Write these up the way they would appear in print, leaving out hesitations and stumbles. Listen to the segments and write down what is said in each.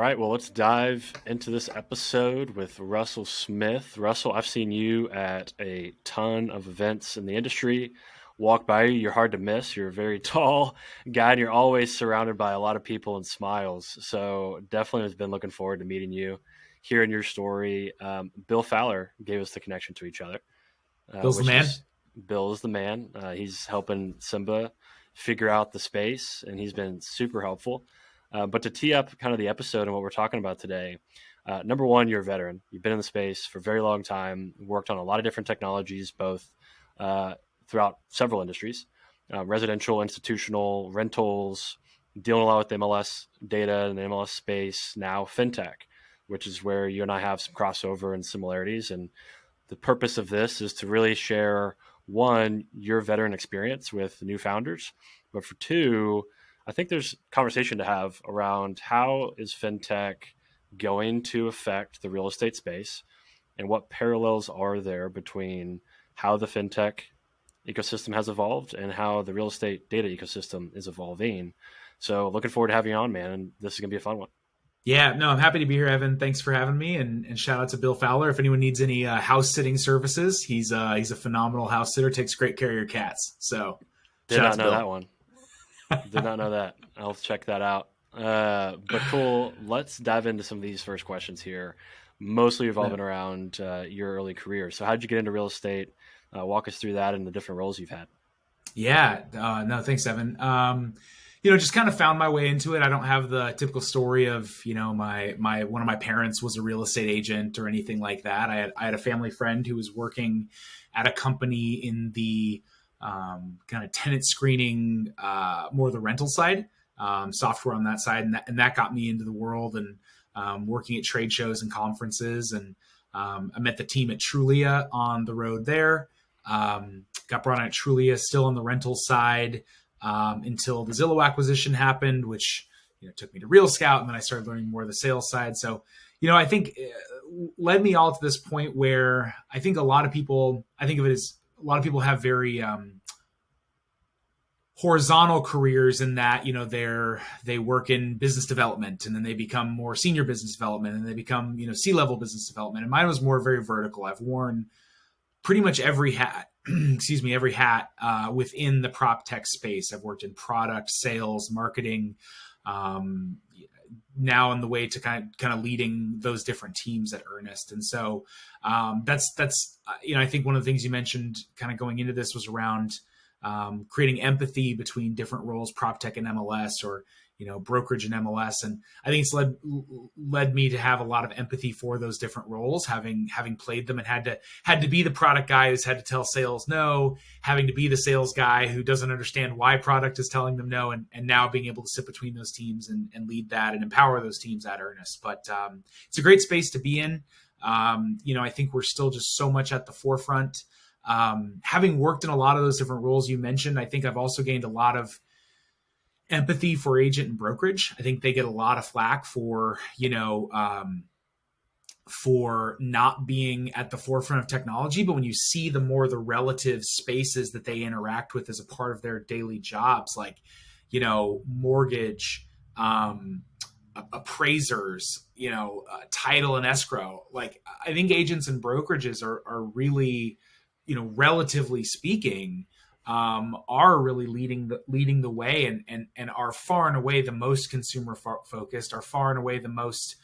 right, well, let's dive into this episode with Russell Smith. Russell, I've seen you at a ton of events in the industry. Walk by you, you're hard to miss. You're a very tall guy, and you're always surrounded by a lot of people and smiles. So definitely has been looking forward to meeting you, hearing your story. Bill Fowler gave us the connection to each other, Bill's the which man. is Bill is the man. He's helping Simba figure out the space, and he's been super helpful. But to tee up kind of the episode and what we're talking about today, number one, you're a veteran. You've been in the space for a very long time, worked on a lot of different technologies, both throughout several industries, residential, institutional, rentals, dealing a lot with MLS data and the MLS space, now Fintech, which is where you and I have some crossover and similarities. And the purpose of this is to really share, one, your veteran experience with new founders, but for two, I think there's conversation to have around how is fintech going to affect the real estate space and what parallels are there between how the fintech ecosystem has evolved and how the real estate data ecosystem is evolving. So looking forward to having you on, man. And this is going to be a fun one. Yeah, no, I'm happy to be here, Evan. Thanks for having me, and shout out to Bill Fowler. If anyone needs any house sitting services, he's a phenomenal house sitter. Takes great care of your cats. So did not know that one. Did not know that. I'll check that out. But cool. Let's dive into some of these first questions here, mostly revolving around your early career. So how'd you get into real estate? Walk us through that and the different roles you've had. Yeah, no, thanks, Evan. Just kind of found my way into it. I don't have the typical story of, my one of my parents was a real estate agent or anything like that. I had a family friend who was working at a company in the kind of tenant screening, more the rental side, software on that side. And that got me into the world and working at trade shows and conferences. And I met the team at Trulia on the road there. Got brought on at Trulia, still on the rental side, until the Zillow acquisition happened, which took me to Real Scout. And then I started learning more of the sales side. So, I think it led me all to this point where I think a lot of people have very horizontal careers in that, they work in business development and then they become more senior business development and they become, C-level business development. And mine was more very vertical. I've worn pretty much every hat, every hat within the Proptech space. I've worked in product, sales, marketing, now on the way to kind of leading those different teams at Earnest. And so that's I think one of the things you mentioned kind of going into this was around creating empathy between different roles, Proptech and MLS, or brokerage and MLS. And I think it's led me to have a lot of empathy for those different roles, having played them and had to be the product guy who's had to tell sales no, having to be the sales guy who doesn't understand why product is telling them no, and now being able to sit between those teams and lead that and empower those teams at Earnest. But it's a great space to be in. I think we're still just so much at the forefront. Having worked in a lot of those different roles you mentioned, I think I've also gained a lot of empathy for agent and brokerage. I think they get a lot of flack for not being at the forefront of technology. But when you see the relative spaces that they interact with as a part of their daily jobs, like, mortgage, appraisers, title and escrow, like I think agents and brokerages are really, relatively speaking, are really leading the way and are far and away the most consumer focused, are far and away the most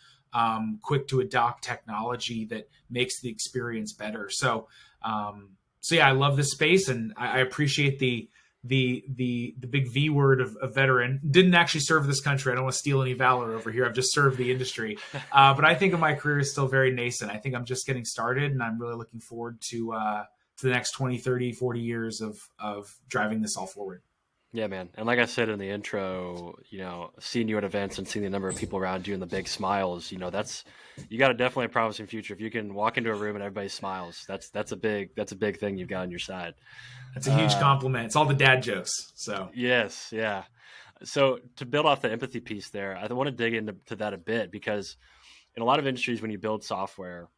quick to adopt technology that makes the experience better. So yeah, I love this space and I appreciate the big V word of veteran. Didn't actually serve this country. I don't want to steal any valor over here. I've just served the industry. But I think of my career is still very nascent. I think I'm just getting started and I'm really looking forward to the next 20, 30, 40 years of driving this all forward. Yeah, man. And like I said in the intro, seeing you at events and seeing the number of people around you and the big smiles, you got a definitely a promising future. If you can walk into a room and everybody smiles, that's a big thing you've got on your side. That's a huge compliment. It's all the dad jokes. So yes. Yeah. So to build off the empathy piece there, I want to dig into that a bit because in a lot of industries, when you build software,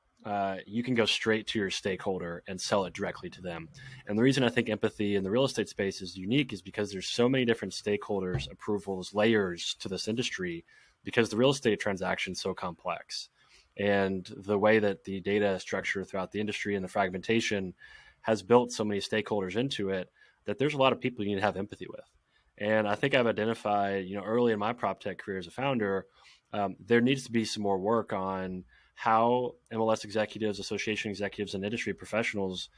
you can go straight to your stakeholder and sell it directly to them. And the reason I think empathy in the real estate space is unique is because there's so many different stakeholders, approvals, layers to this industry because the real estate transaction is so complex. And the way that the data is structured throughout the industry and the fragmentation has built so many stakeholders into it that there's a lot of people you need to have empathy with. And I think I've identified, early in my prop tech career as a founder, there needs to be some more work on how MLS executives, association executives, and industry professionals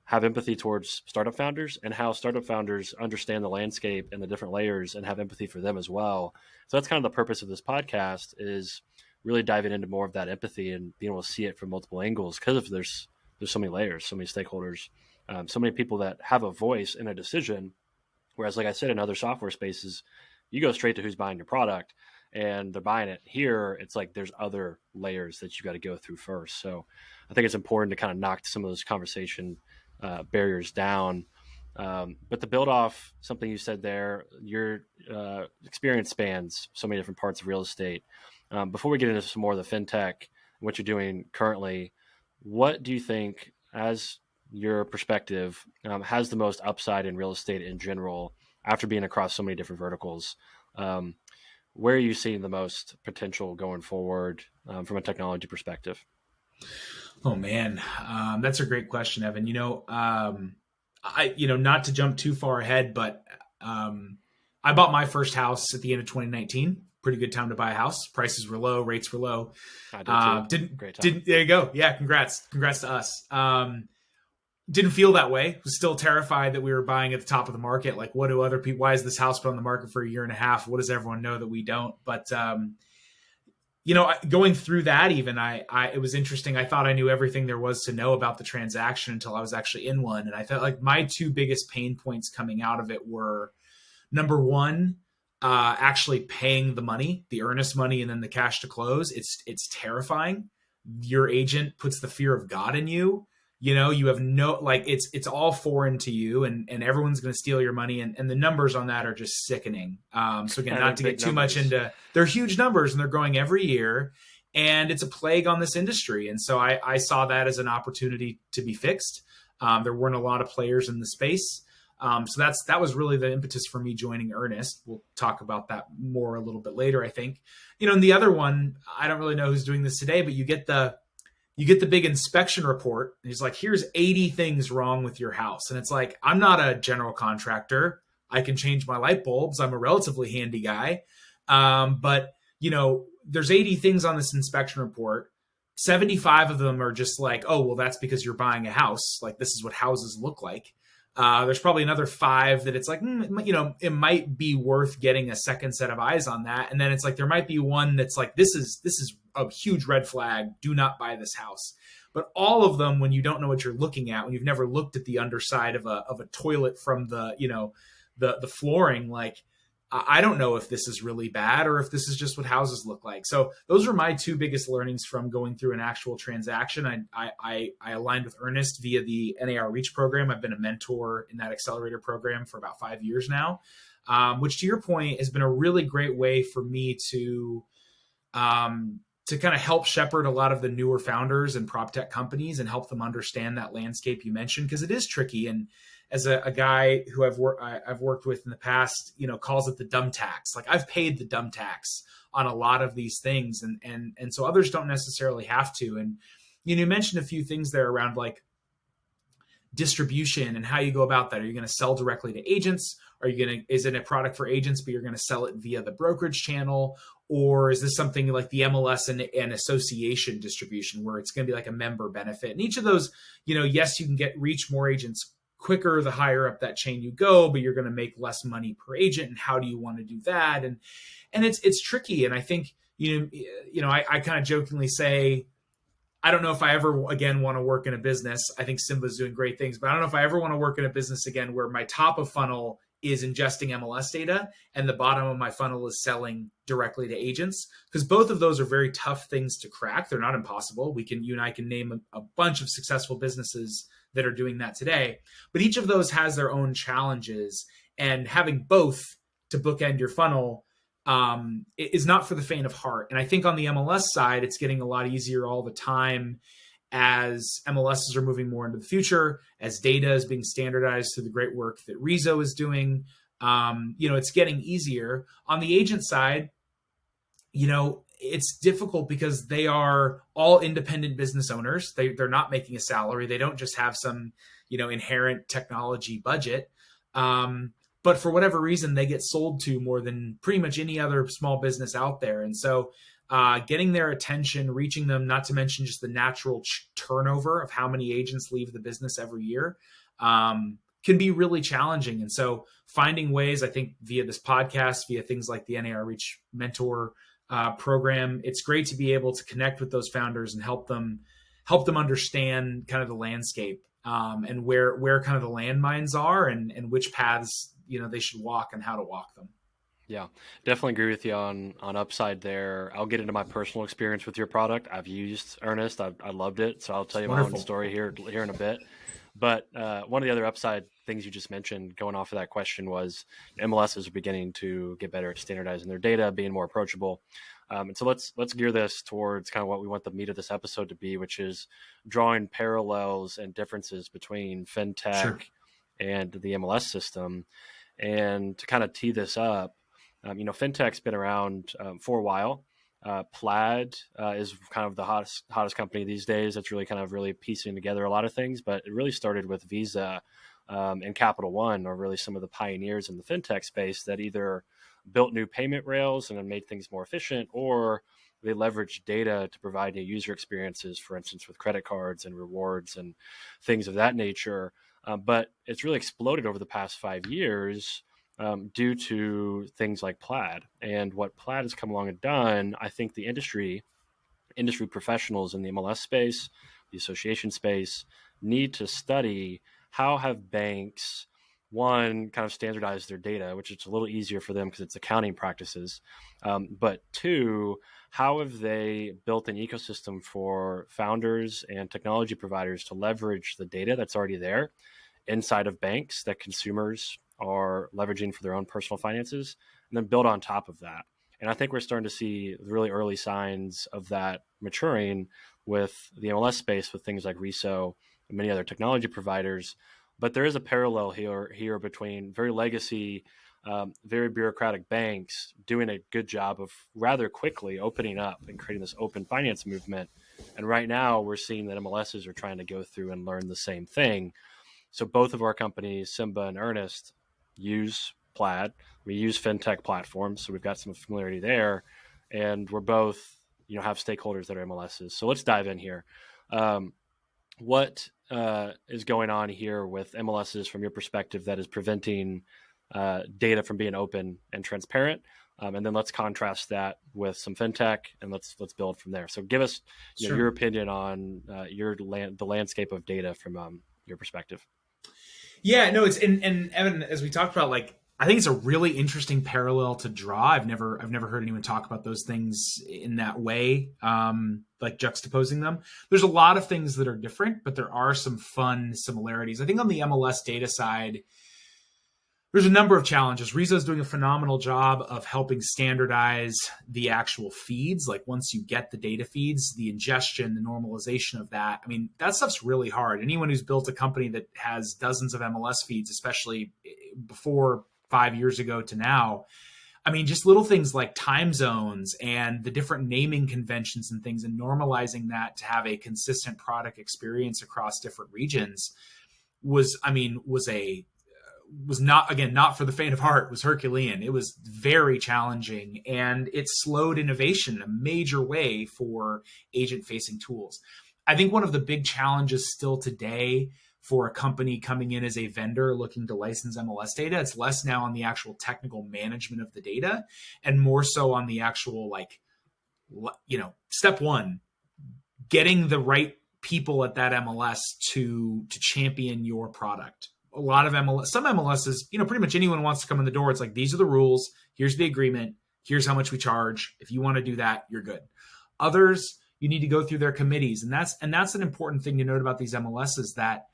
have empathy towards startup founders, and how startup founders understand the landscape and the different layers and have empathy for them as well. So that's kind of the purpose of this podcast, is really diving into more of that empathy and being able to see it from multiple angles, because there's so many layers, so many stakeholders, so many people that have a voice in a decision. Whereas, like I said, in other software spaces, you go straight to who's buying your product and they're buying it. Here, it's like there's other layers that you got to go through first. So I think it's important to kind of knock some of those conversation barriers down. But to build off something you said there, your experience spans so many different parts of real estate. Before we get into some more of the fintech, what you're doing currently, what do you think, as your perspective, has the most upside in real estate in general after being across so many different verticals? Where are you seeing the most potential going forward from a technology perspective? Oh man, that's a great question, Evan. Not to jump too far ahead, but I bought my first house at the end of 2019. Pretty good time to buy a house. Prices were low, rates were low. I did too. Great time. There you go. Yeah, congrats to us. Didn't feel that way. Was still terrified that we were buying at the top of the market. Like, what do other people? Why has this house been on the market for a year and a half? What does everyone know that we don't? But going through that, even it was interesting. I thought I knew everything there was to know about the transaction until I was actually in one, and I felt like my two biggest pain points coming out of it were, number one, actually paying the money, the earnest money, and then the cash to close. It's terrifying. Your agent puts the fear of God in you. You have it's all foreign to you, and everyone's going to steal your money. And the numbers on that are just sickening. So again, not to get too much into, they're huge numbers and they're growing every year, and it's a plague on this industry. And so I saw that as an opportunity to be fixed. There weren't a lot of players in the space. So that was really the impetus for me joining Earnest. We'll talk about that more a little bit later, I think. And the other one, I don't really know who's doing this today, but you get the big inspection report. And he's like, here's 80 things wrong with your house. And it's like, I'm not a general contractor. I can change my light bulbs. I'm a relatively handy guy. But there's 80 things on this inspection report. 75 of them are just like, oh, well, that's because you're buying a house. Like, this is what houses look like. There's probably another 5 that it's like, it might be worth getting a second set of eyes on that. And then it's like, there might be one that's like, this is a huge red flag. Do not buy this house. But all of them, when you don't know what you're looking at, when you've never looked at the underside of a toilet from the flooring, like, I don't know if this is really bad or if this is just what houses look like. So those are my two biggest learnings from going through an actual transaction. I aligned with Earnest via the NAR Reach program. I've been a mentor in that accelerator program for about 5 years now, which, to your point, has been a really great way for me to kind of help shepherd a lot of the newer founders and prop tech companies and help them understand that landscape you mentioned, because it is tricky. And as a guy who I've worked with in the past, calls it the dumb tax. Like, I've paid the dumb tax on a lot of these things, and so others don't necessarily have to. And you mentioned a few things there around like distribution and how you go about that. Are you going to sell directly to agents? Is it a product for agents, but you're going to sell it via the brokerage channel? Or is this something like the MLS and association distribution, where it's going to be like a member benefit? And each of those, yes, you can reach more agents quicker the higher up that chain you go, but you're going to make less money per agent. And how do you want to do that? And it's tricky. And I think, I kind of jokingly say, I don't know if I ever again want to work in a business. I think Simba's doing great things, but I don't know if I ever want to work in a business again where my top of funnel is ingesting MLS data and the bottom of my funnel is selling directly to agents, because both of those are very tough things to crack. They're not impossible. You and I can name a bunch of successful businesses that are doing that today, but each of those has their own challenges, and having both to bookend your funnel is not for the faint of heart. And I think on the MLS side, it's getting a lot easier all the time as MLSs are moving more into the future, as data is being standardized through the great work that Rezo is doing. It's getting easier. On the agent side, it's difficult because they are all independent business owners. They're not making a salary. They don't just have some, inherent technology budget. But for whatever reason, they get sold to more than pretty much any other small business out there. And so getting their attention, reaching them, not to mention just the natural turnover of how many agents leave the business every year, can be really challenging. And so finding ways, I think via this podcast, via things like the NAR Reach Mentor program, it's great to be able to connect with those founders and help them understand kind of the landscape, and where kind of the landmines are, and which paths they should walk and how to walk them. Yeah, definitely agree with you on upside there. I'll get into my personal experience with your product. I've used Earnest. I loved it. So I'll tell you my own story here in a bit. But one of the other upside things you just mentioned, going off of that question, was MLSs are beginning to get better at standardizing their data, being more approachable. And so let's gear this towards kind of what we want the meat of this episode to be, which is drawing parallels and differences between fintech and the MLS system. And to kind of tee this up, fintech's been around for a while. Plaid is kind of the hottest company these days. That's really piecing together a lot of things, but it really started with Visa and Capital One are really some of the pioneers in the fintech space that either built new payment rails and then made things more efficient, or they leveraged data to provide new user experiences, for instance, with credit cards and rewards and things of that nature. But it's really exploded over the past 5 years due to things like Plaid. And what Plaid has come along and done, I think the industry professionals in the MLS space, the association space, need to study how have banks, one, kind of standardized their data, which is a little easier for them because it's accounting practices. But two, how have they built an ecosystem for founders and technology providers to leverage the data that's already there inside of banks that consumers are leveraging for their own personal finances, and then build on top of that. And I think we're starting to see really early signs of that maturing with the MLS space, with things like Reso and many other technology providers. But there is a parallel here between very legacy, very bureaucratic banks doing a good job of rather quickly opening up and creating this open finance movement. And right now we're seeing that MLSs are trying to go through and learn the same thing. So both of our companies, Simba and Earnest, use Plaid. We use fintech platforms, so we've got some familiarity there, and we're both, have stakeholders that are MLSs. So let's dive in here. What is going on here with MLSs from your perspective that is preventing data from being open and transparent? And then let's contrast that with some fintech, and let's build from there. So give us your opinion on the landscape of data from your perspective. Yeah, no, it's and Evan, as we talked about, I think it's a really interesting parallel to draw. I've never heard anyone talk about those things in that way, like juxtaposing them. There's a lot of things that are different, but there are some fun similarities. I think on the MLS data side, there's a number of challenges. Rezo is doing a phenomenal job of helping standardize the actual feeds. Like once you get the data feeds, the ingestion, the normalization of that. I mean, that stuff's really hard. Anyone who's built a company that has dozens of MLS feeds, especially before 5 years ago to now, I mean, just little things like time zones and the different naming conventions and things, and normalizing that to have a consistent product experience across different regions was not for the faint of heart. It was Herculean. It was very challenging, and it slowed innovation in a major way for agent-facing tools. I think one of the big challenges still today for a company coming in as a vendor looking to license MLS data, it's less now on the actual technical management of the data and more so on the actual, step one, getting the right people at that MLS to champion your product. A lot of some MLSs, pretty much anyone wants to come in the door. It's like, these are the rules. Here's the agreement. Here's how much we charge. If you want to do that, you're good. Others, you need to go through their committees. And that's an important thing to note about these MLSs, that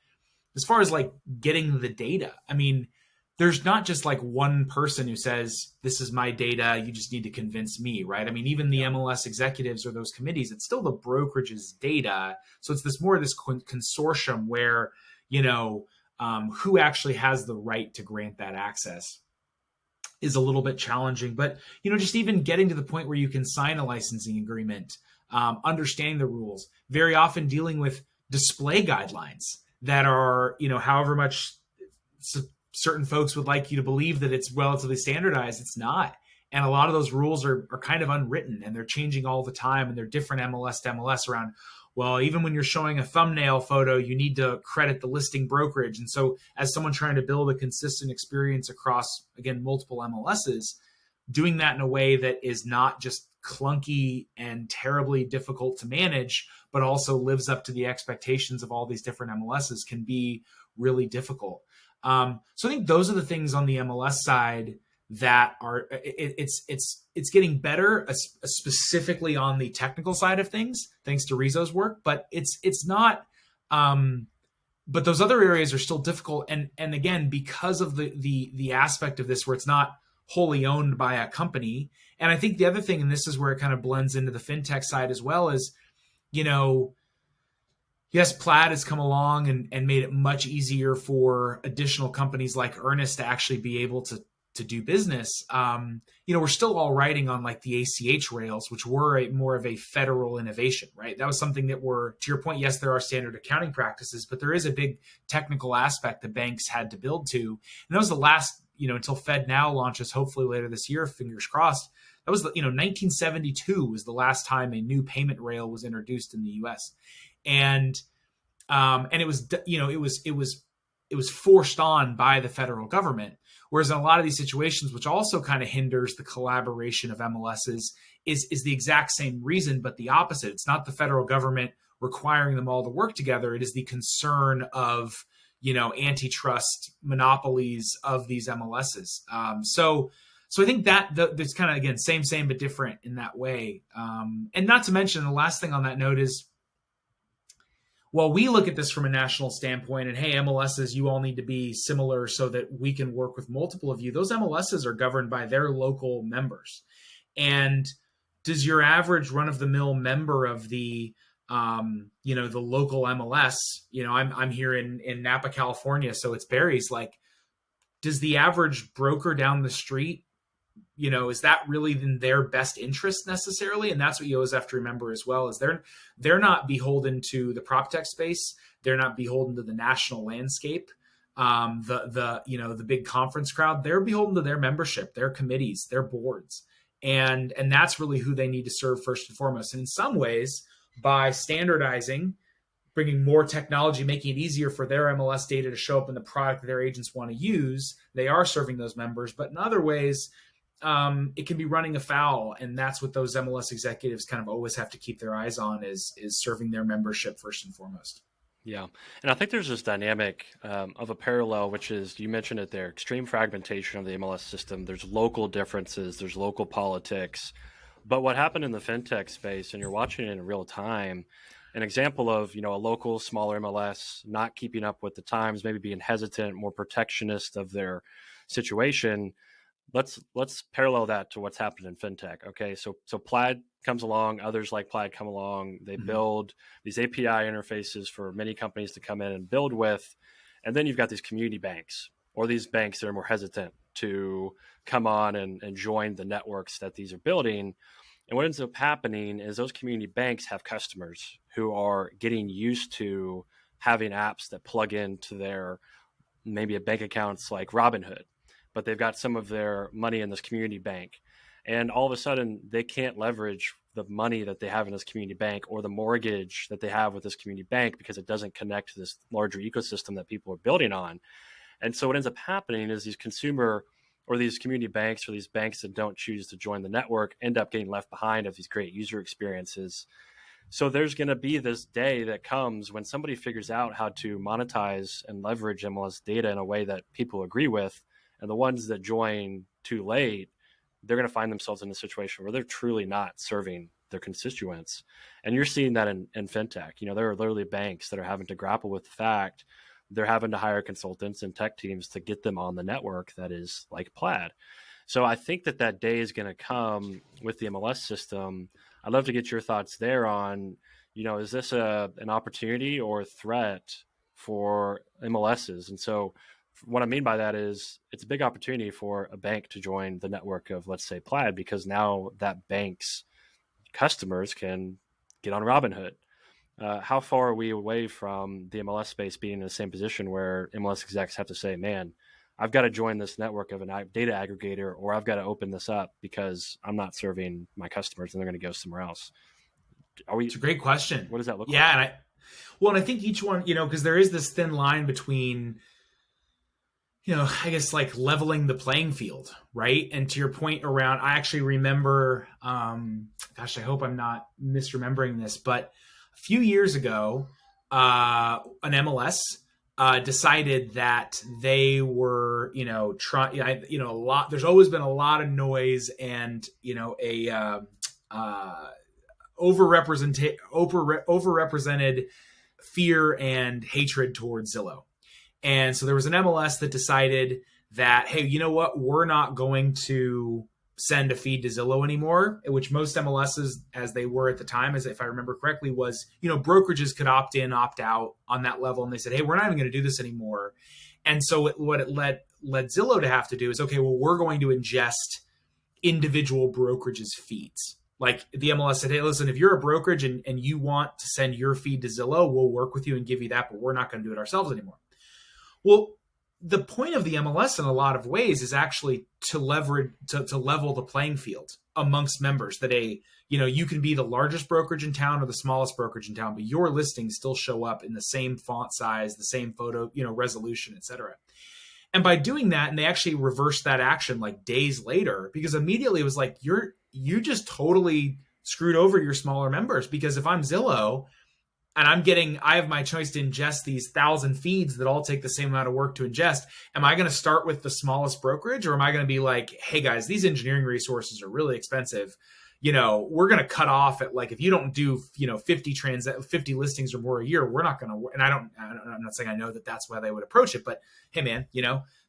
as far as getting the data, I mean, there's not just one person who says, this is my data, you just need to convince me, right? I mean, even the MLS executives or those committees, it's still the brokerage's data. So it's this consortium where, who actually has the right to grant that access. is a little bit challenging. But just even getting to the point where you can sign a licensing agreement, understanding the rules, very often dealing with display guidelines that are, however much certain folks would like you to believe that it's relatively standardized, it's not. And a lot of those rules are kind of unwritten, and they're changing all the time, and they're different MLS to MLS around, well, even when you're showing a thumbnail photo, you need to credit the listing brokerage. And so as someone trying to build a consistent experience across, again, multiple MLSs, doing that in a way that is not just clunky and terribly difficult to manage, but also lives up to the expectations of all these different MLSs can be really difficult. So I think those are the things on the MLS side that are it's getting better, specifically on the technical side of things, thanks to Rizzo's work. But it's not. But those other areas are still difficult, and again, because of the aspect of this where it's not wholly owned by a company. And I think the other thing, and this is where it kind of blends into the fintech side as well, is yes, Plaid has come along and made it much easier for additional companies like Earnest to actually be able to do business. We're still all riding on like the ACH rails, which were more of a federal innovation, right? That was something that to your point, yes, there are standard accounting practices, but there is a big technical aspect that banks had to build to. And that was the last, until FedNow launches, hopefully later this year, fingers crossed. That was, 1972 was the last time a new payment rail was introduced in the US. And it was, it was forced on by the federal government. Whereas in a lot of these situations, which also kind of hinders the collaboration of MLSs, is the exact same reason, but the opposite. It's not the federal government requiring them all to work together. It is the concern of, antitrust monopolies of these MLSs. So I think that's kind of, again, same, but different in that way. And not to mention, the last thing on that note is, well, we look at this from a national standpoint and, hey, MLSs, you all need to be similar so that we can work with multiple of you. Those MLSs are governed by their local members. And does your average run-of-the-mill member of the, the local MLS, I'm here in Napa, California, so it's Barry's, like, does the average broker down the street, is that really in their best interest necessarily? And that's what you always have to remember as well, is they're not beholden to the Proptech space. They're not beholden to the national landscape, the big conference crowd. They're beholden to their membership, their committees, their boards. And that's really who they need to serve first and foremost. And in some ways, by standardizing, bringing more technology, making it easier for their MLS data to show up in the product that their agents want to use, they are serving those members. But in other ways, it can be running afoul, and that's what those MLS executives kind of always have to keep their eyes on is serving their membership first and foremost. Yeah. And I think there's this dynamic of a parallel, which is, you mentioned it there, extreme fragmentation of the MLS system. There's local differences, there's local politics. But what happened in the fintech space, and you're watching it in real time, an example of, a local smaller MLS not keeping up with the times, maybe being hesitant, more protectionist of their situation. Let's parallel that to what's happened in fintech. Okay, so Plaid comes along, others like Plaid come along, they build these API interfaces for many companies to come in and build with, and then you've got these community banks or these banks that are more hesitant to come on and join the networks that these are building. And what ends up happening is those community banks have customers who are getting used to having apps that plug into their maybe a bank accounts like Robinhood, but they've got some of their money in this community bank. And all of a sudden, they can't leverage the money that they have in this community bank or the mortgage that they have with this community bank because it doesn't connect to this larger ecosystem that people are building on. And so what ends up happening is these consumer or these community banks or these banks that don't choose to join the network end up getting left behind of these great user experiences. So there's going to be this day that comes when somebody figures out how to monetize and leverage MLS data in a way that people agree with. And the ones that join too late, they're going to find themselves in a situation where they're truly not serving their constituents. And you're seeing that in fintech. There are literally banks that are having to grapple with the fact they're having to hire consultants and tech teams to get them on the network that is like Plaid. So I think that day is going to come with the MLS system. I'd love to get your thoughts there on, is this an opportunity or a threat for MLSs? And so what I mean by that is it's a big opportunity for a bank to join the network of, let's say, Plaid, because now that bank's customers can get on Robinhood. How far are we away from the MLS space being in the same position where MLS execs have to say, man, I've got to join this network of a data aggregator, or I've got to open this up because I'm not serving my customers and they're going to go somewhere else. It's a great question. What does that look like? Yeah. And I think each one, because there is this thin line between, I guess like leveling the playing field, right? And to your point around, I actually remember, gosh, I hope I'm not misremembering this, but a few years ago, an MLS decided that they were, trying, a lot. There's always been a lot of noise and overrepresented fear and hatred towards Zillow. And so there was an MLS that decided that, hey, you know what? We're not going to send a feed to Zillow anymore, which most MLSs, as they were at the time, as if I remember correctly, was, brokerages could opt in, opt out on that level. And they said, hey, we're not even going to do this anymore. And so what it led Zillow to have to do is, okay, well, we're going to ingest individual brokerages' feeds. Like the MLS said, hey, listen, if you're a brokerage and you want to send your feed to Zillow, we'll work with you and give you that, but we're not going to do it ourselves anymore. Well, the point of the MLS in a lot of ways is actually to leverage, to level the playing field amongst members, that you can be the largest brokerage in town or the smallest brokerage in town, but your listings still show up in the same font size, the same photo, resolution, et cetera. And by doing that, and they actually reversed that action like days later, because immediately it was like, you just totally screwed over your smaller members. Because if I'm Zillow and I have my choice to ingest these 1,000 feeds that all take the same amount of work to ingest, am I going to start with the smallest brokerage, or am I going to be like, hey guys, these engineering resources are really expensive. We're going to cut off at, like, if you don't do, 50 listings or more a year, we're not going to, and I'm not saying I know that that's why they would approach it, but hey man,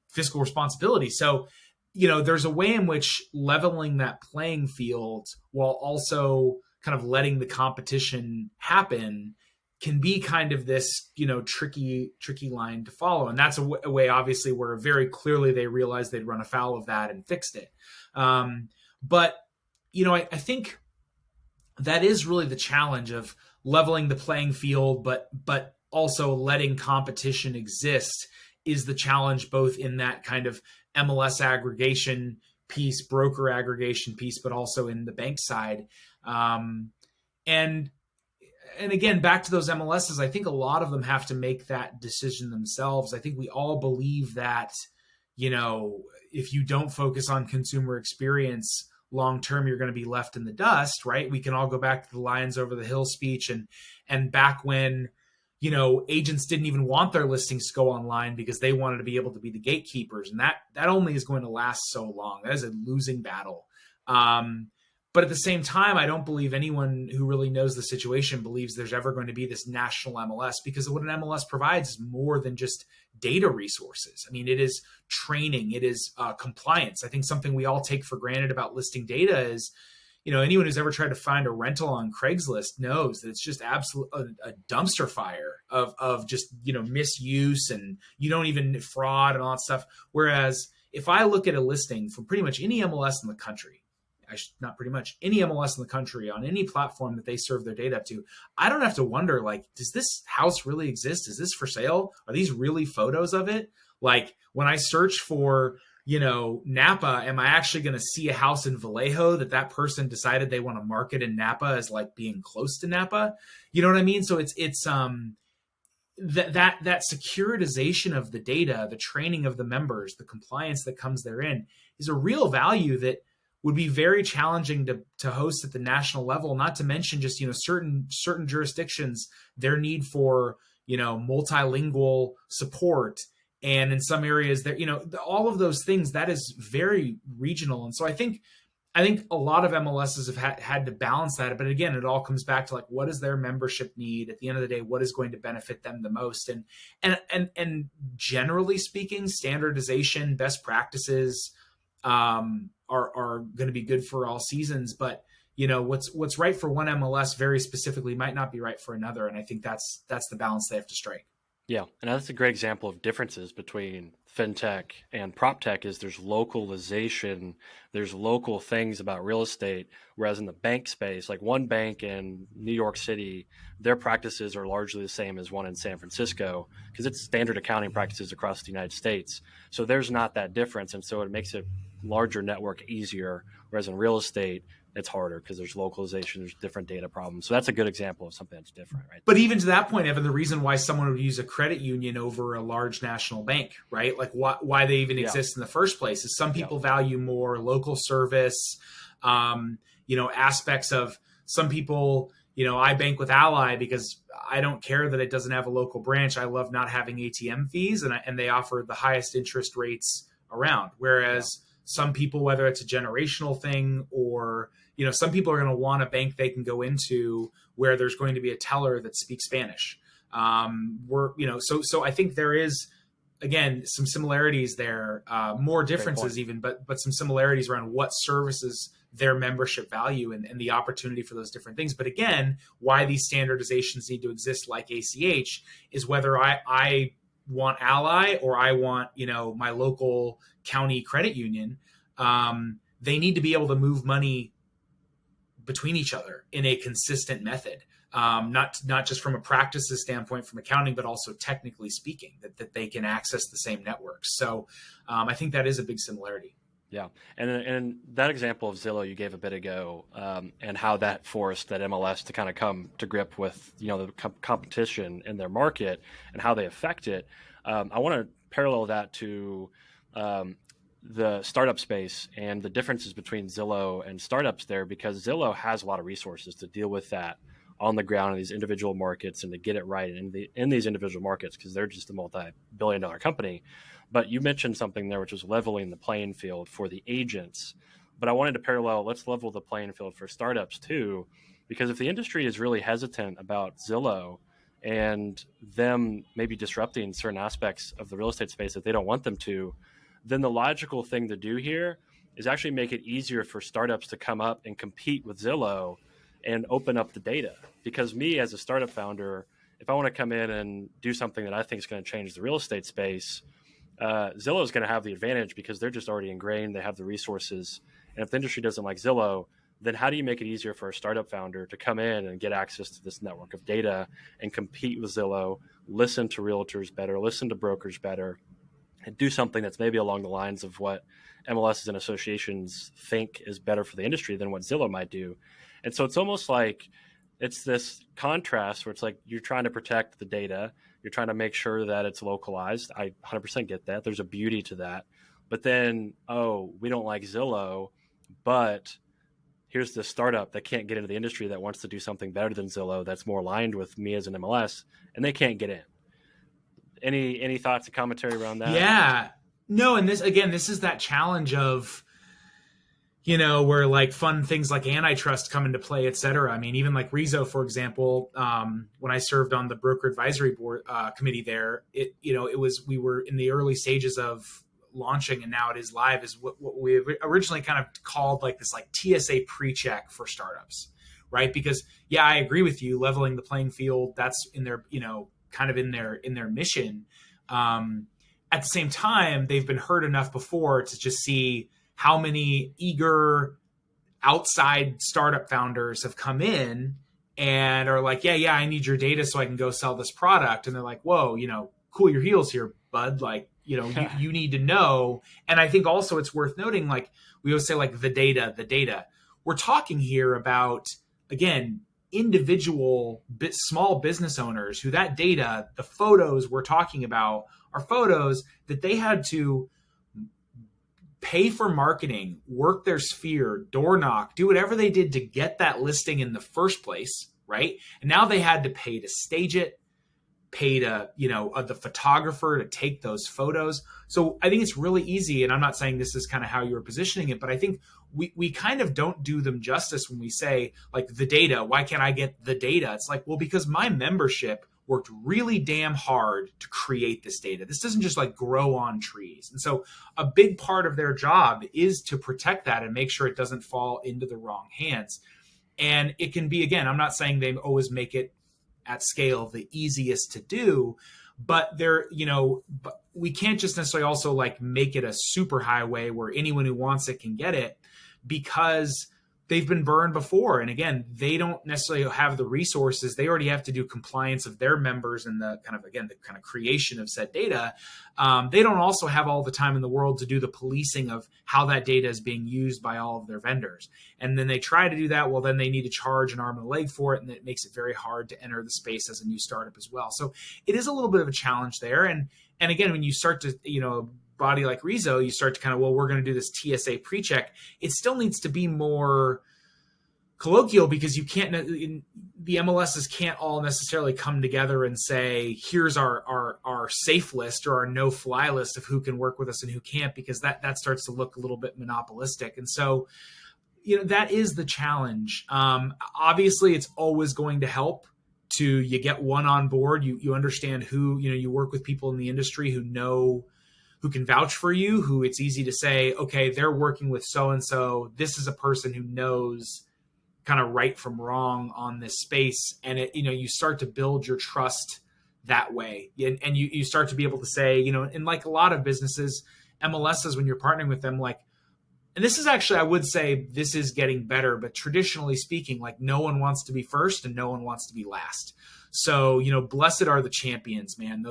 fiscal responsibility. So, there's a way in which leveling that playing field while also kind of letting the competition happen can be kind of this, tricky line to follow. And that's a way, obviously, where very clearly they realized they'd run afoul of that and fixed it. But I think that is really the challenge of leveling the playing field, but also letting competition exist is the challenge, both in that kind of MLS aggregation piece, broker aggregation piece, but also in the bank side. And again, back to those MLSs, I think a lot of them have to make that decision themselves. I think we all believe that, if you don't focus on consumer experience long-term, you're going to be left in the dust, right? We can all go back to the Lions Over the Hill speech and back when, agents didn't even want their listings to go online because they wanted to be able to be the gatekeepers. And that only is going to last so long. That is a losing battle. But at the same time, I don't believe anyone who really knows the situation believes there's ever going to be this national MLS, because what an MLS provides is more than just data resources. I mean, it is training, it is compliance. I think something we all take for granted about listing data is, anyone who's ever tried to find a rental on Craigslist knows that it's just absolute a dumpster fire of just, misuse, and you don't even fraud and all that stuff. Whereas if I look at a listing from pretty much any MLS in the country, not pretty much any MLS in the country on any platform that they serve their data up to, I don't have to wonder, like, does this house really exist? Is this for sale? Are these really photos of it? Like, when I search for, Napa, am I actually going to see a house in Vallejo that person decided they want to market in Napa as like being close to Napa? You know what I mean? So it's that securitization of the data, the training of the members, the compliance that comes therein is a real value that would be very challenging to host at the national level, not to mention just, certain jurisdictions, their need for, multilingual support. And in some areas there, all of those things, that is very regional. And so I think a lot of MLSs have had to balance that. But again, it all comes back to, like, what does their membership need at the end of the day? What is going to benefit them the most? And generally speaking, standardization, best practices, are going to be good for all seasons, but what's right for one MLS very specifically might not be right for another, and I think that's the balance they have to strike. Yeah, and that's a great example of differences between fintech and proptech is there's localization, there's local things about real estate, whereas in the bank space, like one bank in New York City, their practices are largely the same as one in San Francisco because it's standard accounting practices across the United States. So there's not that difference, and so it makes a larger network easier, whereas in real estate, it's harder because there's localization, there's different data problems. So that's a good example of something that's different right But there. even to that point, Evan, the reason why someone would use a credit union over a large national bank, right? Like why they even Yeah, exist in the first place is some yeah, people value more local service, aspects of some people, I bank with Ally because I don't care that it doesn't have a local branch. I love not having ATM fees and they offer the highest interest rates around. yeah. Whereas some people, whether it's a generational thing or, some people are going to want a bank they can go into where there's going to be a teller that speaks Spanish. So I think there is, again, some similarities there, more Great point. differences even, but some similarities around what services their membership value and the opportunity for those different things. But again, why these standardizations need to exist like ACH is whether I want Ally or I want, my local county credit union. They need to be able to move money between each other in a consistent method. Not just from a practices standpoint from accounting, but also technically speaking, that they can access the same networks. So I think that is a big similarity. Yeah, and that example of Zillow you gave a bit ago, and how that forced that MLS to kind of come to grip with the competition in their market and how they affect it. I want to parallel that to the startup space and the differences between Zillow and startups there, because Zillow has a lot of resources to deal with that on the ground in these individual markets and to get it right in these individual markets because they're just a multi-billion-dollar company. But you mentioned something there, which was leveling the playing field for the agents. But I wanted to parallel, let's level the playing field for startups too, because if the industry is really hesitant about Zillow and them maybe disrupting certain aspects of the real estate space that they don't want them to, then the logical thing to do here is actually make it easier for startups to come up and compete with Zillow and open up the data. Because me as a startup founder, if I want to come in and do something that I think is going to change the real estate space, Zillow is going to have the advantage because they're just already ingrained. They have the resources. And if the industry doesn't like Zillow, then how do you make it easier for a startup founder to come in and get access to this network of data and compete with Zillow, listen to realtors better, listen to brokers better, and do something that's maybe along the lines of what MLSs and associations think is better for the industry than what Zillow might do. And so it's almost like it's this contrast where it's like you're trying to protect the data. You're trying to make sure that it's localized. I 100% get that. There's a beauty to that. But then, we don't like Zillow, but here's this startup that can't get into the industry that wants to do something better than Zillow that's more aligned with me as an MLS, and they can't get in. Any thoughts and commentary around that? Yeah. No, and this is that challenge of, where like fun things like antitrust come into play, et cetera. I mean, even like Rezo, for example, when I served on the broker advisory board committee there, we were in the early stages of launching and now it is live, is what we originally kind of called like this like TSA pre-check for startups, right? Because I agree with you, leveling the playing field, that's in their, kind of in their mission. At the same time, they've been hurt enough before to just see how many eager outside startup founders have come in and are like, yeah, I need your data so I can go sell this product. And they're like, whoa, cool your heels here, bud. Like, you need to know. And I think also it's worth noting, like we always say, like the data. We're talking here about, again, individual small business owners who that data, the photos we're talking about are photos that they had to pay for marketing, work their sphere, door knock, do whatever they did to get that listing in the first place, right? And now they had to pay to stage it, pay to, the photographer to take those photos. So I think it's really easy, and I'm not saying this is kind of how you were positioning it, but I think we kind of don't do them justice when we say, like, the data, why can't I get the data? It's like, well, because my membership worked really damn hard to create this data. This doesn't just like grow on trees. And so a big part of their job is to protect that and make sure it doesn't fall into the wrong hands. And it can be, again, I'm not saying they always make it at scale the easiest to do, but but we can't just necessarily also like make it a super highway where anyone who wants it can get it, because they've been burned before. And again, they don't necessarily have the resources. They already have to do compliance of their members and the kind of creation of said data. They don't also have all the time in the world to do the policing of how that data is being used by all of their vendors. And then they try to do that. Well, then they need to charge an arm and a leg for it. And it makes it very hard to enter the space as a new startup as well. So it is a little bit of a challenge there. And again, when you start to, body like Rezo, you start to kind of, well, we're going to do this TSA pre-check. It still needs to be more colloquial, because you can't, the MLSs can't all necessarily come together and say, here's our safe list or our no fly list of who can work with us and who can't, because that starts to look a little bit monopolistic. And so, that is the challenge. Obviously it's always going to help to, you get one on board, you understand who, you work with people in the industry who can vouch for you, who it's easy to say, okay, they're working with so-and-so. This is a person who knows kind of right from wrong on this space. And you start to build your trust that way. And you start to be able to say, and like a lot of businesses, MLSs, when you're partnering with them, like, and this is actually, I would say this is getting better, but traditionally speaking, like no one wants to be first and no one wants to be last. So, blessed are the champions, man.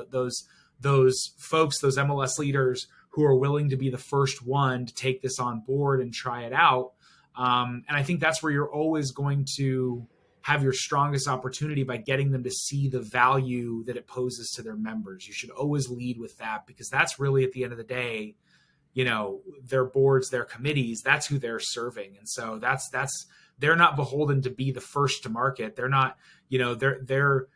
Those folks, those MLS leaders who are willing to be the first one to take this on board and try it out. And I think that's where you're always going to have your strongest opportunity, by getting them to see the value that it poses to their members. You should always lead with that, because that's really, at the end of the day, their boards, their committees, that's who they're serving. And so they're not beholden to be the first to market. They're not, they're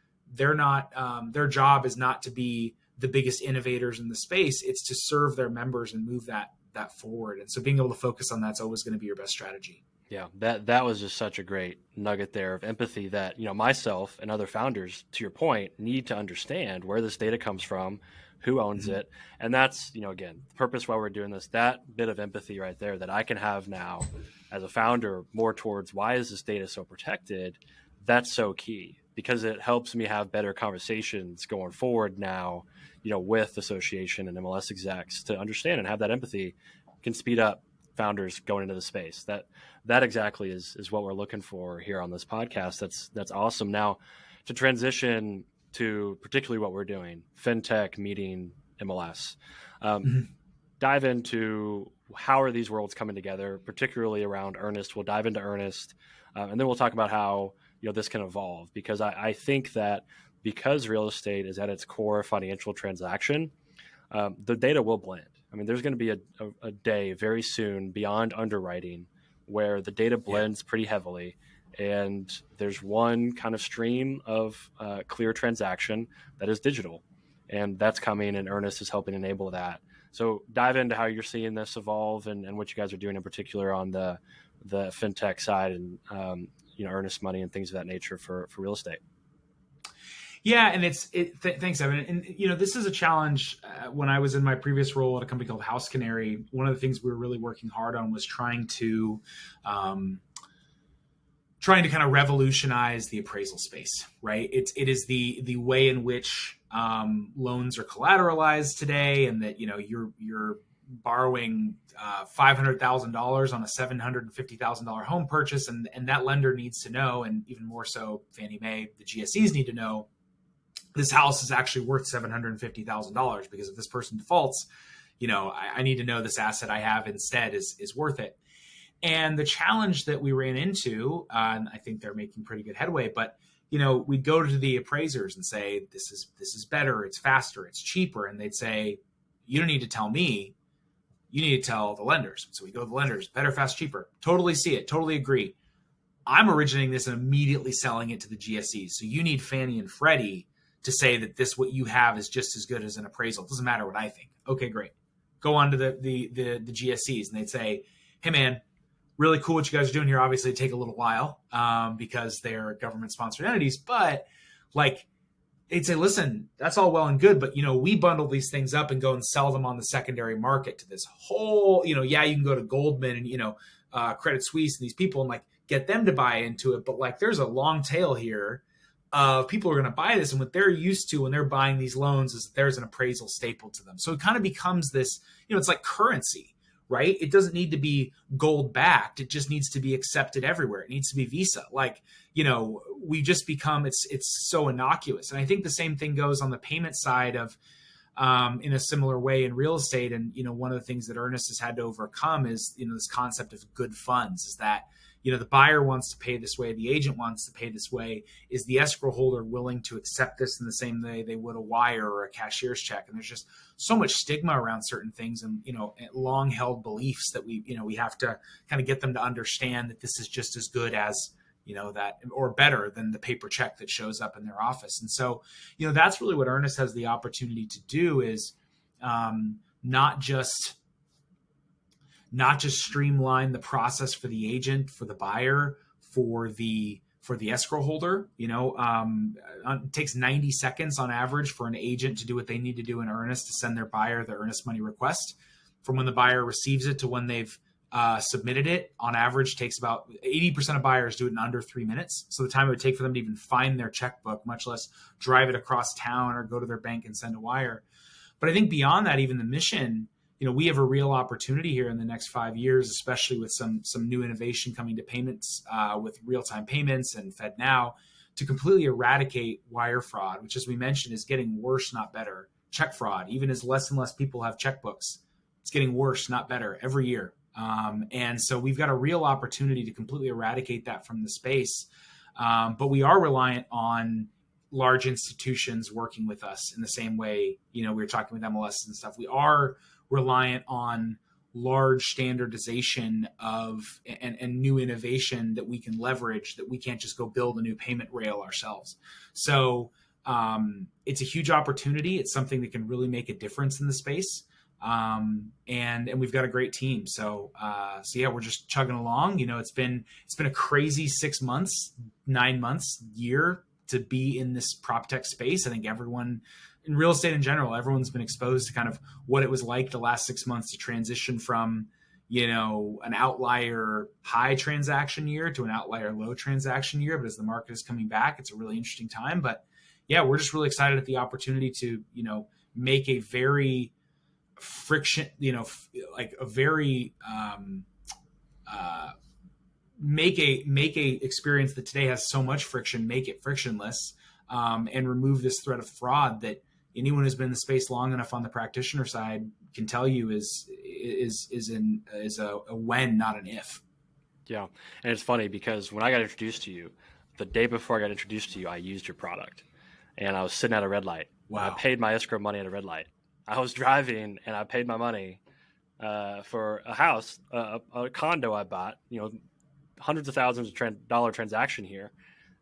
not, their job is not to be the biggest innovators in the space. It's to serve their members and move that forward. And so being able to focus on that's always going to be your best strategy. Yeah, that was just such a great nugget there of empathy that, myself and other founders, to your point, need to understand where this data comes from, who owns it. And that's, again, the purpose why we're doing this, that bit of empathy right there that I can have now as a founder more towards why is this data so protected? That's so key, because it helps me have better conversations going forward now, with association and MLS execs, to understand and have that empathy can speed up founders going into the space. That exactly is what we're looking for here on this podcast. That's awesome. Now, to transition to particularly what we're doing, Fintech meeting MLS, dive into how are these worlds coming together, particularly around Earnest. We'll dive into Earnest, and then we'll talk about how this can evolve, because I think that because real estate is at its core financial transaction, the data will blend. I mean, there's going to be a day very soon beyond underwriting where the data blends pretty heavily, and there's one kind of stream of clear transaction that is digital, and that's coming, and Earnest is helping enable that. So dive into how you're seeing this evolve and what you guys are doing in particular on the Fintech side and earnest money and things of that nature for real estate. Yeah, and thanks, Evan. And this is a challenge. When I was in my previous role at a company called House Canary, one of the things we were really working hard on was trying to kind of revolutionize the appraisal space. Right? It is the way in which loans are collateralized today, and that you're borrowing $500,000 on a $750,000 home purchase, and that lender needs to know, and even more so, Fannie Mae, the GSEs need to know, this house is actually worth $750,000, because if this person defaults, I need to know this asset I have instead is worth it. And the challenge that we ran into, and I think they're making pretty good headway, but we'd go to the appraisers and say, this is better, it's faster, it's cheaper, and they'd say, you don't need to tell me, you need to tell the lenders. So we go to the lenders, better, fast, cheaper. Totally see it, totally agree. I'm originating this and immediately selling it to the GSEs. So you need Fannie and Freddie to say that what you have is just as good as an appraisal. It doesn't matter what I think. Okay, great. Go on to the GSEs, and they'd say, hey man, really cool what you guys are doing here. Obviously it'd take a little while because they're government sponsored entities, but like, they'd say, listen, that's all well and good, but we bundle these things up and go and sell them on the secondary market to this whole, you can go to Goldman and Credit Suisse and these people and like get them to buy into it, but like there's a long tail here of people who are going to buy this. And what they're used to when they're buying these loans is that there's an appraisal staple to them. So it kind of becomes this, it's like currency, right? It doesn't need to be gold backed. It just needs to be accepted everywhere. It needs to be Visa. Like, we just become, it's so innocuous. And I think the same thing goes on the payment side of, in a similar way in real estate. And, one of the things that Earnest has had to overcome is, this concept of good funds, is that, the buyer wants to pay this way, the agent wants to pay this way. Is the escrow holder willing to accept this in the same way they would a wire or a cashier's check? And there's just so much stigma around certain things and, long held beliefs that we have to kind of get them to understand that this is just as good as, that, or better than the paper check that shows up in their office. And so, that's really what Earnest has the opportunity to do, is not just streamline the process for the agent, for the buyer, for the escrow holder. It takes 90 seconds on average for an agent to do what they need to do in Earnest to send their buyer the earnest money request. From when the buyer receives it to when they've submitted it, on average takes about 80% of buyers do it in under 3 minutes. So the time it would take for them to even find their checkbook, much less drive it across town or go to their bank and send a wire. But I think beyond that, even the mission, we have a real opportunity here in the next 5 years, especially with some new innovation coming to payments, with real-time payments and FedNow, to completely eradicate wire fraud, which, as we mentioned, is getting worse, not better. Check fraud, even as less and less people have checkbooks, it's getting worse, not better, every year. And so we've got a real opportunity to completely eradicate that from the space. But we are reliant on large institutions working with us in the same way, we were talking with MLS and stuff. We are reliant on large standardization of and new innovation that we can leverage, that we can't just go build a new payment rail ourselves. So it's a huge opportunity. It's something that can really make a difference in the space. And we've got a great team. So yeah, we're just chugging along. It's been a crazy 6 months, 9 months, year to be in this Proptech space. I think everyone in real estate in general, everyone's been exposed to kind of what it was like the last 6 months to transition from, an outlier high transaction year to an outlier low transaction year. But as the market is coming back, it's a really interesting time. But yeah, we're just really excited at the opportunity to, make a very friction, like a very, make a experience that today has so much friction, make it frictionless, and remove this threat of fraud that anyone who's been in the space long enough on the practitioner side can tell you is a when, not an if. Yeah. And it's funny because when I got introduced to you, the day before I got introduced to you, I used your product and I was sitting at a red light. Wow. I paid my escrow money at a red light. I was driving and I paid my money for a house, a condo I bought, hundreds of thousands of dollar transaction here.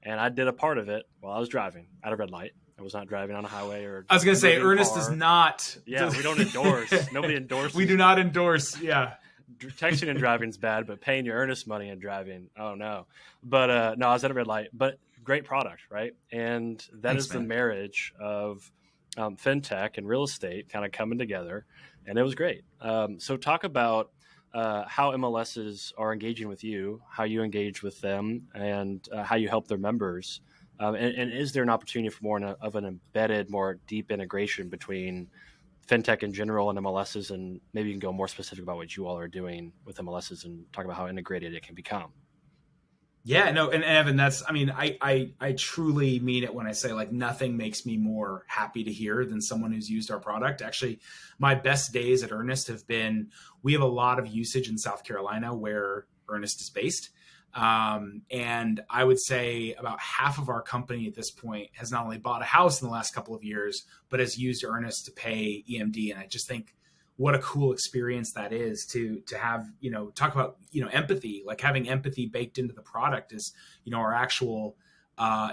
And I did a part of it while I was driving at a red light. I was not driving on a highway or. I was going to say, Earnest does not. Yeah, we don't endorse. Nobody endorses. We do not endorse. Yeah. Texting and driving is bad, but paying your earnest money and driving, oh no. But no, I was at a red light. But great product, right? And that is the marriage of fintech and real estate kind of coming together, and it was great. So talk about how MLSs are engaging with you, how you engage with them, and how you help their members. And is there an opportunity for more of an embedded, more deep integration between fintech in general and MLSs? And maybe you can go more specific about what you all are doing with MLSs and talk about how integrated it can become. Yeah, no, and Evan, I truly mean it when I say, like, nothing makes me more happy to hear than someone who's used our product. Actually, my best days at Earnest have been, we have a lot of usage in South Carolina where Earnest is based. And I would say about half of our company at this point has not only bought a house in the last couple of years, but has used Earnest to pay EMD. And I just think what a cool experience that is to have, talk about, empathy, like having empathy baked into the product is, our actual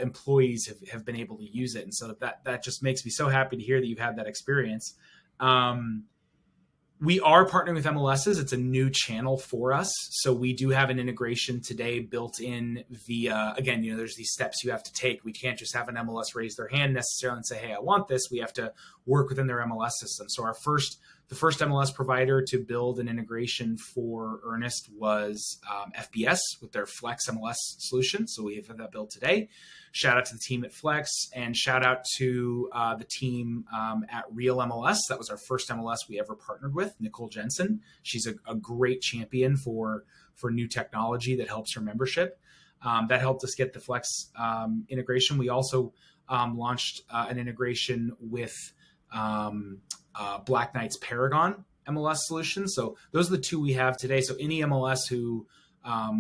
employees have been able to use it. And so that just makes me so happy to hear that you've had that experience. We are partnering with MLSs. It's a new channel for us. So we do have an integration today built in via, again, there's these steps you have to take. We can't just have an MLS raise their hand necessarily and say, hey, I want this. We have to work within their MLS system. So the first MLS provider to build an integration for Earnest was FBS with their Flex MLS solution. So we have that built today. shout out to the team at Flex, and shout out to the team at Real MLS. That was our first MLS we ever partnered with, Nicole Jensen. She's a great champion for new technology that helps her membership. That helped us get the Flex integration. We also launched an integration with Black Knight's Paragon MLS solution. So those are the two we have today. So any MLS who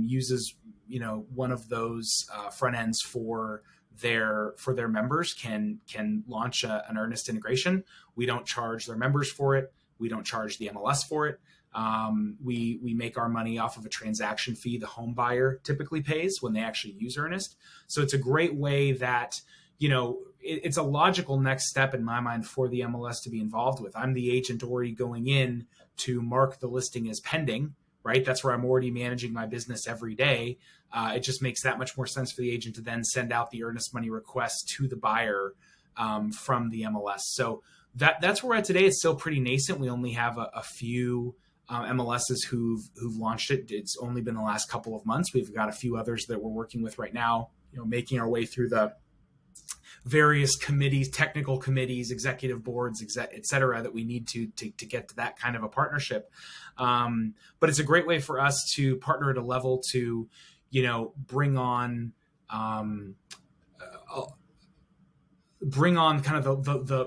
uses one of those front ends for their members can launch an Earnest integration. We don't charge their members for it. We don't charge the MLS for it. We make our money off of a transaction fee the home buyer typically pays when they actually use Earnest. So it's a great way that, it's a logical next step in my mind for the MLS to be involved with. I'm the agent already going in to mark the listing as pending, right? That's where I'm already managing my business every day. It just makes that much more sense for the agent to then send out the earnest money request to the buyer from the MLS. So that's where we're at today. It's still pretty nascent. We only have a few MLSs who've launched it. It's only been the last couple of months. We've got a few others that we're working with right now, making our way through the various committees, technical committees, executive boards, et cetera, that we need to get to that kind of a partnership. But it's a great way for us to partner at a level to, bring on kind of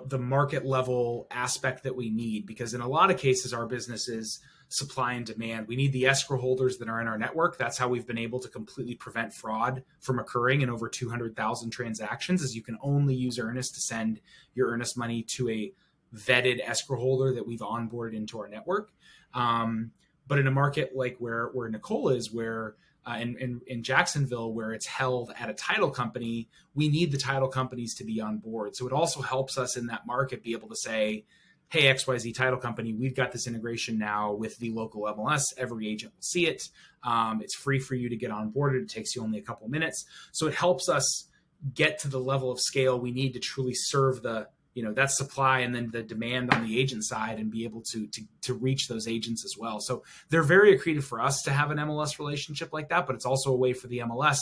the market level aspect that we need, because in a lot of cases, our business is supply and demand. We need the escrow holders that are in our network. That's how we've been able to completely prevent fraud from occurring in over 200,000 transactions, is you can only use Earnest to send your Earnest money to a vetted escrow holder that we've onboarded into our network. But in a market like where Nicole is, where in Jacksonville, where it's held at a title company, we need the title companies to be on board. So it also helps us in that market be able to say, hey, XYZ title company, we've got this integration now with the local MLS. Every agent will see it. It's free for you to get on board. It takes you only a couple of minutes. So it helps us get to the level of scale we need to truly serve that supply and then the demand on the agent side, and be able to reach those agents as well. So they're very accretive for us to have an MLS relationship like that, but it's also a way for the MLS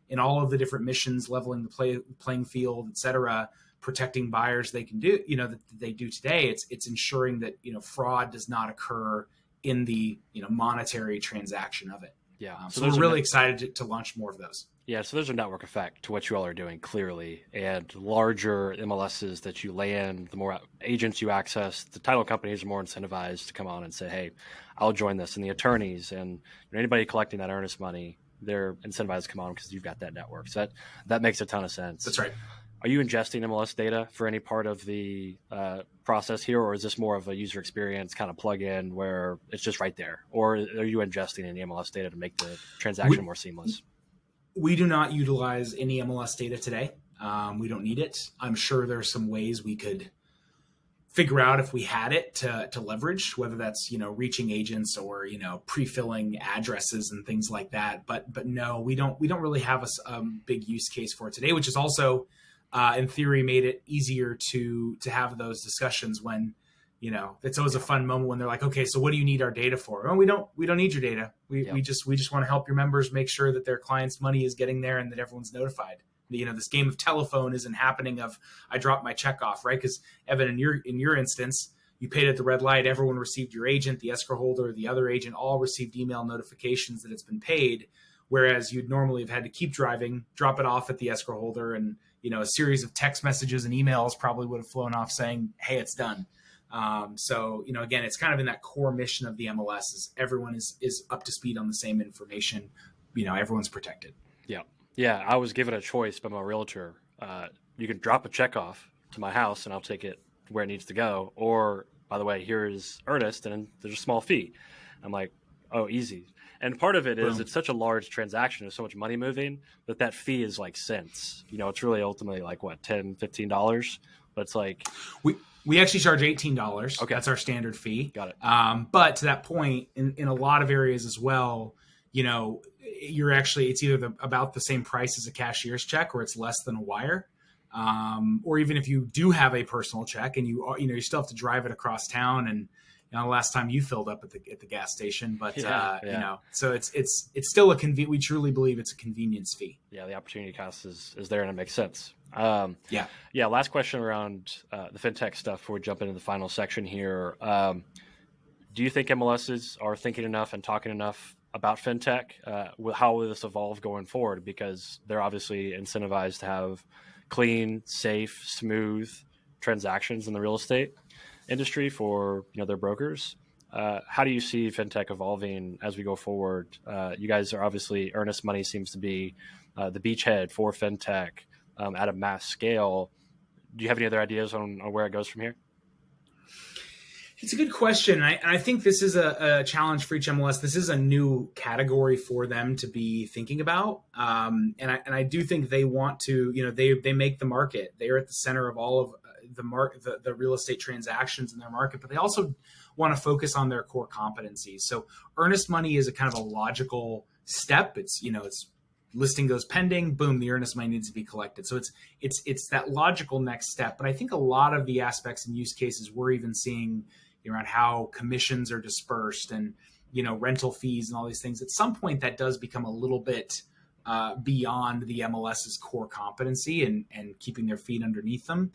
in all of the different missions, leveling the playing field, et cetera, protecting buyers they can do, that they do today. It's ensuring that, fraud does not occur in the, monetary transaction of it. Yeah. So we're really excited to launch more of those. Yeah. So there's a network effect to what you all are doing, clearly, and larger MLSs that you land, the more agents you access, the title companies are more incentivized to come on and say, hey, I'll join this. And the attorneys and anybody collecting that earnest money, they're incentivized to come on because you've got that network. So that makes a ton of sense. That's right. Are you ingesting MLS data for any part of the process here, or is this more of a user experience kind of plug-in where it's just right there? Or are you ingesting any MLS data to make the transaction more seamless? We do not utilize any MLS data today. We don't need it. I'm sure there's some ways we could figure out if we had it to leverage, whether that's, reaching agents or, pre-filling addresses and things like that. But no, we don't really have a big use case for it today, which is also, in theory, made it easier to have those discussions when, it's always a fun moment when they're like, okay, so what do you need our data for? Oh, we don't need your data. We just want to help your members make sure that their clients' money is getting there and that everyone's notified. This game of telephone isn't happening of I dropped my check off, right? Because Evan, in your instance, you paid at the red light. Everyone received your agent, the escrow holder, the other agent, all received email notifications that it's been paid. Whereas you'd normally have had to keep driving, drop it off at the escrow holder, and a series of text messages and emails probably would have flown off saying, hey, it's done. So, again, it's kind of in that core mission of the MLS is everyone is up to speed on the same information. Everyone's protected. Yeah. Yeah. I was given a choice by my realtor. You can drop a check off to my house and I'll take it where it needs to go. Or, by the way, here's Earnest and there's a small fee. I'm like, oh, easy. And part of it is it's such a large transaction. There's so much money moving that fee is like cents. It's really ultimately like what, $10, $15? But it's like we actually charge $18. Okay. That's our standard fee. Got it. But to that point, in a lot of areas as well, you're actually, it's either about the same price as a cashier's check or it's less than a wire. Or even if you do have a personal check and you still have to drive it across town and the last time you filled up at the gas station, but Yeah. so it's still we truly believe it's a convenience fee. Yeah, the opportunity cost is there, and it makes sense. Yeah. Yeah. Last question around the fintech stuff before we jump into the final section here. Do you think MLSs are thinking enough and talking enough about fintech? How will this evolve going forward? Because they're obviously incentivized to have clean, safe, smooth transactions in the real estate industry for their brokers. How do you see fintech evolving as we go forward? You guys are obviously, earnest money seems to be the beachhead for fintech at a mass scale. Do you have any other ideas on where it goes from here? It's a good question. I think this is a challenge for each MLS. This is a new category for them to be thinking about. And I do think they want to, they make the market. They are at the center of all of the real estate transactions in their market, but they also want to focus on their core competencies. So earnest money is a kind of a logical step. It's listing goes pending, boom, the earnest money needs to be collected. So it's that logical next step. But I think a lot of the aspects and use cases we're even seeing around how commissions are dispersed and rental fees and all these things, at some point that does become a little bit beyond the MLS's core competency and keeping their feet underneath them.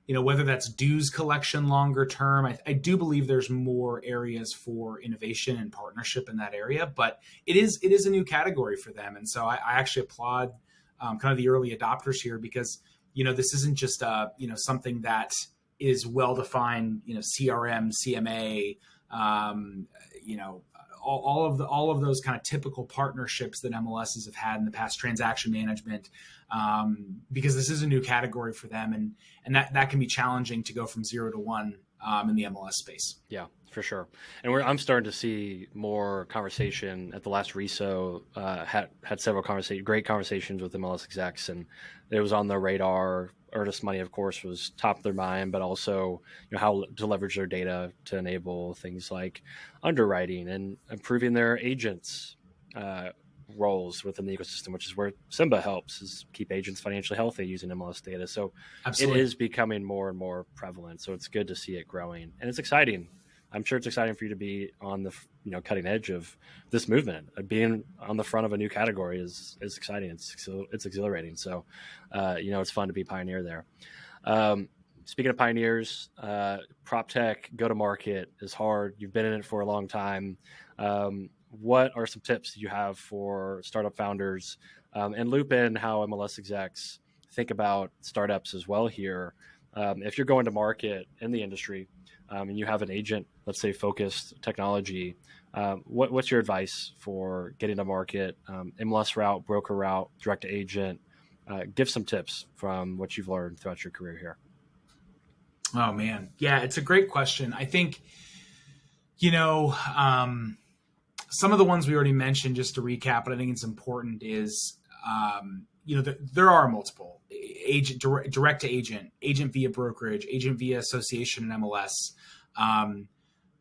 Whether that's dues collection longer term, I do believe there's more areas for innovation and partnership in that area, but it is a new category for them. And so I actually applaud kind of the early adopters here, because this isn't just something that is well-defined, CRM, CMA, all of those kind of typical partnerships that MLSs have had in the past, transaction management, because this is a new category for them, and that can be challenging to go from 0 to 1 in the MLS space. Yeah, for sure. And I'm starting to see more conversation. At the last RESO, had several great conversations with MLS execs, and it was on their radar. Earnest money, of course, was top of their mind, but also how to leverage their data to enable things like underwriting and improving their agents' roles within the ecosystem, which is where Simba helps, is keep agents financially healthy using MLS data. So Absolutely. It is becoming more and more prevalent. So it's good to see it growing, and it's exciting. I'm sure it's exciting for you to be on the cutting edge of this movement. Being on the front of a new category is exciting. It's exhilarating. So, it's fun to be pioneer there. Speaking of pioneers, Proptech go-to-market is hard. You've been in it for a long time. What are some tips you have for startup founders, and loop in how MLS execs think about startups as well here? If you're going to market in the industry, and you have an agent, let's say, focused technology, what's your advice for getting to market, MLS route, broker route, direct to agent? Give some tips from what you've learned throughout your career here. Oh, man. Yeah, it's a great question. I think, some of the ones we already mentioned, just to recap, but I think it's important, is, there are multiple: agent, direct to agent, agent via brokerage, agent via association and MLS.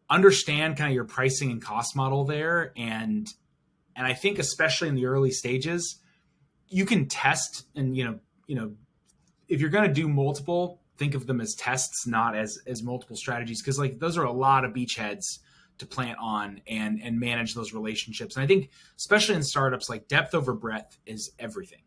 Understand kind of your pricing and cost model there. And I think especially in the early stages, you can test and, if you're going to do multiple, think of them as tests, not as multiple strategies. Cause those are a lot of beachheads to plant on and manage those relationships. And I think especially in startups, depth over breadth is everything.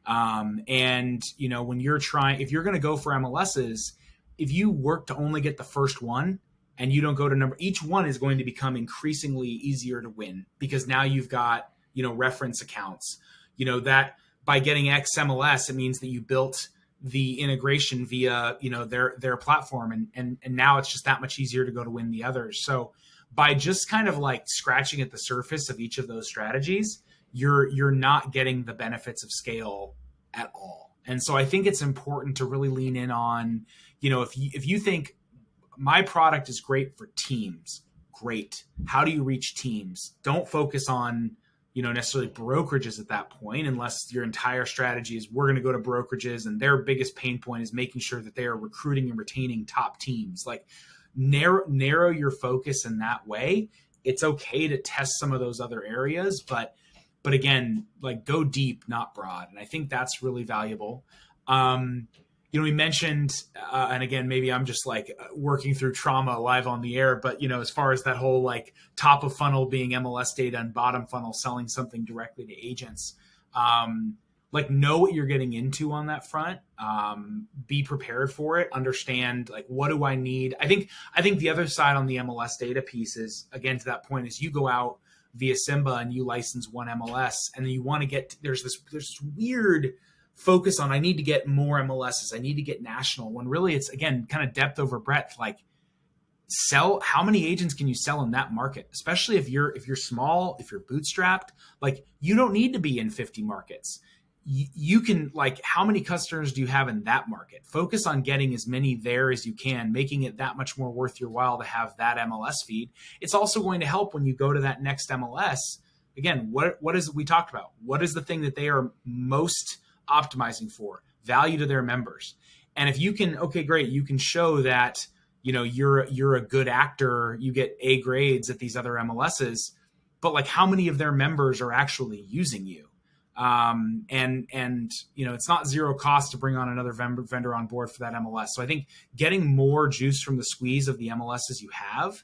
And when if you're going to go for MLSs, if you work to only get the first one and you don't go to each one is going to become increasingly easier to win, because now you've got, reference accounts, that by getting X MLS, it means that you built the integration via, their platform. And now it's just that much easier to go to win the others. So by just kind of scratching at the surface of each of those strategies, you're not getting the benefits of scale at all. And so I think it's important to really lean in on, if you think my product is great for teams, great. How do you reach teams? Don't focus on, necessarily brokerages at that point, unless your entire strategy is we're going to go to brokerages and their biggest pain point is making sure that they are recruiting and retaining top teams. Narrow your focus in that way. It's okay to test some of those other areas, but again, go deep, not broad. And I think that's really valuable. We mentioned, and again, maybe I'm just like working through trauma live on the air, but as far as that whole like top of funnel being MLS data and bottom funnel selling something directly to agents, like know what you're getting into on that front. Be prepared for it. Understand like what do I need. I think the other side on the MLS data piece is, again, to that point, is you go out via Simba and you license one MLS, and then you want to get there's this weird focus on I need to get more MLSs, I need to get national, when really it's, again, kind of depth over breadth. Like, sell, how many agents can you sell in that market, especially if you're small, if you're bootstrapped. Like, you don't need to be in 50 markets. You can, like, how many customers do you have in that market? Focus on getting as many there as you can, making it that much more worth your while to have that MLS feed. It's also going to help when you go to that next MLS. Again, what is we talked about? What is the thing that they are most optimizing for? Value to their members. And if you can, okay, great, you can show that you're a good actor, you get A grades at these other MLSs, but like, how many of their members are actually using you? And it's not zero cost to bring on another vendor on board for that MLS. So I think getting more juice from the squeeze of the MLSs you have,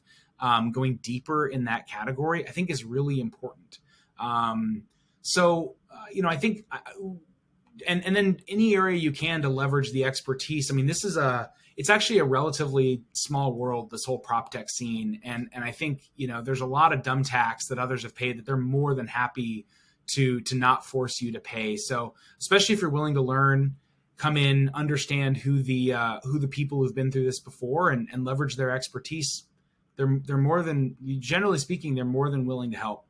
going deeper in that category, I think is really important. I think, and then any area you can to leverage the expertise. I mean, it's actually a relatively small world, this whole Proptech scene. And I think, there's a lot of dumb tax that others have paid that they're more than happy to not force you to pay. So especially if you're willing to learn, come in, understand who the people who've been through this before and leverage their expertise, they're more than, generally speaking, they're more than willing to help.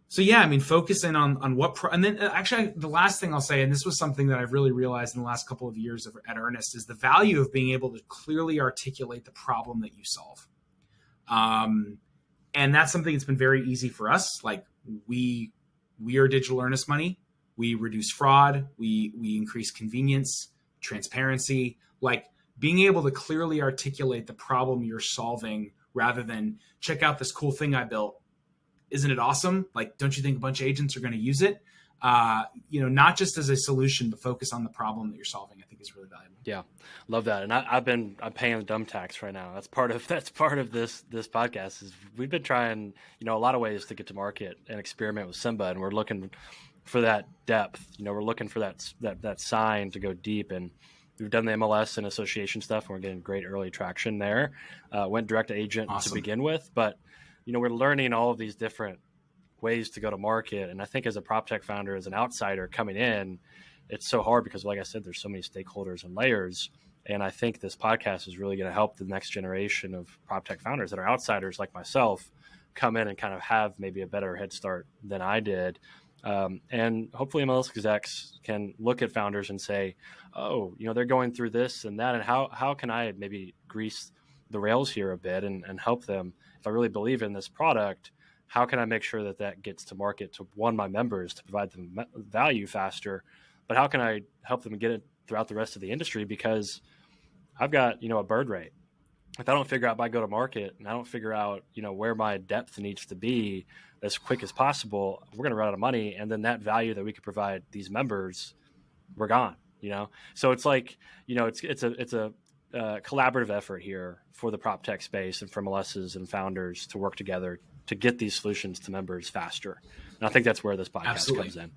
So yeah, I mean, focus in on what, and then actually the last thing I'll say, and this was something that I've really realized in the last couple of years at Earnest, is the value of being able to clearly articulate the problem that you solve. And that's something that's been very easy for us. Like, we are Digital Earnest Money. We reduce fraud. We increase convenience, transparency. Like, being able to clearly articulate the problem you're solving rather than check out this cool thing I built. Isn't it awesome? Like, don't you think a bunch of agents are going to use it? Not just as a solution, but focus on the problem that you're solving, I think is really valuable. Yeah. Love that. And I'm paying the dumb tax right now. That's part of this podcast is we've been trying, a lot of ways to get to market and experiment with Simba. And we're looking for that depth, we're looking for that sign to go deep. And we've done the MLS and association stuff, and we're getting great early traction there. Went direct to agent to begin with, but we're learning all of these different ways to go to market. And I think as a Proptech founder, as an outsider coming in, it's so hard because, like I said, there's so many stakeholders and layers. And I think this podcast is really going to help the next generation of Proptech founders that are outsiders like myself come in and kind of have maybe a better head start than I did. And hopefully MLS execs can look at founders and say, oh, they're going through this and that. And how can I maybe grease the rails here a bit and help them? If I really believe in this product, how can I make sure that gets to market to, one, my members, to provide them value faster, but how can I help them get it throughout the rest of the industry? Because I've got, a bird rate. If I don't figure out my go to market and I don't figure out, where my depth needs to be as quick as possible, we're going to run out of money. And then that value that we could provide these members, we're gone, So it's like, it's a collaborative effort here for the Proptech space and for MLSs and founders to work together to get these solutions to members faster. And I think that's where this podcast comes in.